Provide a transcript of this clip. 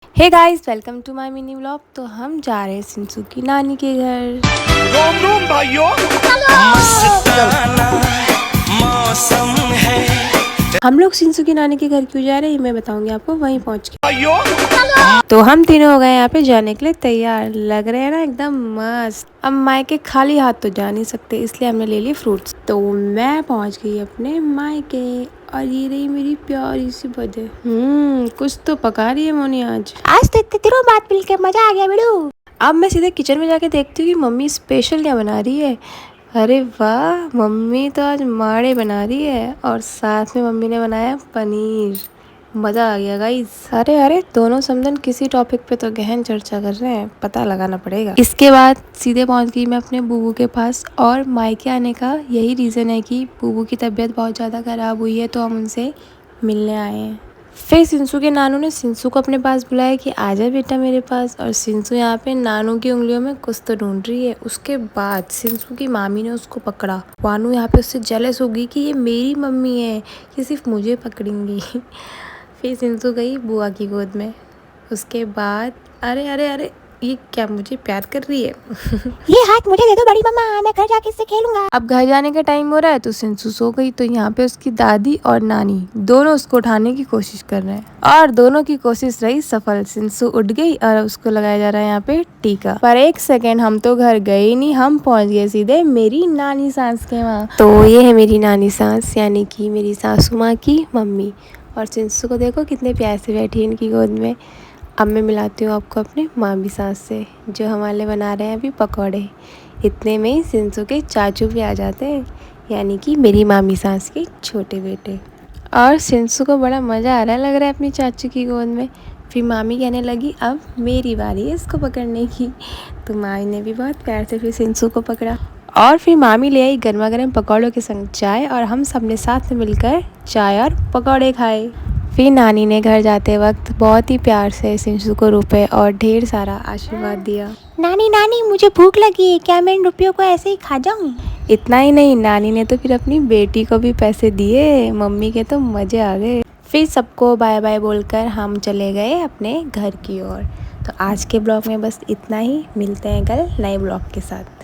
Hey guys, welcome to my mini vlog. तो हम जा रहे हैं सिंसू की नानी के घर। रोम रोम भाइयों। मस्ताना मौसम है हम लोग सिंसू की नानी के घर क्यों जा रहे हैं मैं बताऊंगी आपको वहीं पहुंच के। भाइयों। तो हम तीनों हो गए यहाँ पे जाने के लिए तैयार। लग रहे हैं ना एकदम मस्त। अब मायके खाली हाथ तो जा नहीं सकते, इसलिए हमने ले लिए फ्रूट्स। तो मैं पहुंच गई अपने मायके और ये रही मेरी प्यारी सी बदे। कुछ तो पका रही है मोनी आज तो इतने दिनों बाद मिल के मजा आ गया बेड़ू। अब मैं सीधे किचन में जाके देखती हूँ कि मम्मी स्पेशल क्या बना रही है। अरे वाह, मम्मी तो आज माड़े बना रही है और साथ में मम्मी ने बनाया पनीर। मज़ा आ गया गाइस। अरे अरे, दोनों समझन किसी टॉपिक पे तो गहन चर्चा कर रहे हैं, पता लगाना पड़ेगा। इसके बाद सीधे पहुंच गई मैं अपने बूबू के पास। और मायके आने का यही रीज़न है कि बूबू की तबीयत बहुत ज़्यादा ख़राब हुई है, तो हम उनसे मिलने आए हैं। फिर सिंसू के नानू ने सिंसू को अपने पास बुलाया कि आजा बेटा मेरे पास। और सिंसू यहाँ पे नानू की उंगलियों में कुछ तो ढूंढ रही है। उसके बाद सिंसू की मामी ने उसको पकड़ा। वानू यहाँ पे उससे जेलस हो गई कि ये मेरी मम्मी है, ये सिर्फ मुझे पकड़ेंगी। फिर सिंसू गई बुआ की गोद में। उसके बाद अरे अरे अरे, ये क्या मुझे प्यार कर रही है। ये हाथ मुझे दे दो बड़ी मम्मा, मैं घर जाके इससे खेलूंगा। अब घर जाने का टाइम हो रहा है तो सिंसू सो गई। तो यहाँ पे उसकी दादी और नानी दोनों उसको उठाने की कोशिश कर रहे हैं और दोनों की कोशिश रही सफल। सिंसू उठ गई और उसको लगाया जा रहा है यहाँ पे टीका। पर एक सेकेंड, हम तो घर गए ही नहीं, हम पहुंच गए सीधे मेरी नानी सास के वहाँ। तो ये है मेरी नानी सास, यानी कि मेरी सासू माँ की मम्मी। और सिंसू को देखो कितने प्यार से बैठी है इनकी गोद में। अब मैं मिलाती हूँ आपको अपने मामी सास से, जो हमारे लिए बना रहे हैं अभी पकौड़े। इतने में ही सिंसू के चाचू भी आ जाते हैं, यानी कि मेरी मामी सास के छोटे बेटे। और सिंसू को बड़ा मज़ा आ रहा है लग रहा है अपनी चाचू की गोद में। फिर मामी कहने लगी अब मेरी बारी है इसको पकड़ने की। तो मामी ने भी बहुत प्यार से फिर सिंसू को पकड़ा। और फिर मामी ले आई गर्मा गर्म पकौड़ों के संग चाय, और हम सब ने साथ में मिलकर चाय और पकौड़े खाए। फिर नानी ने घर जाते वक्त बहुत ही प्यार से सिंसू को रुपए और ढेर सारा आशीर्वाद दिया। नानी नानी मुझे भूख लगी है, क्या मैं इन रुपयों को ऐसे ही खा जाऊं? इतना ही नहीं, नानी ने तो फिर अपनी बेटी को भी पैसे दिए। मम्मी के तो मज़े आ गए। फिर सबको बाय बाय बोलकर हम चले गए अपने घर की ओर। तो आज के ब्लॉग में बस इतना ही। मिलते हैं कल नए ब्लॉग के साथ।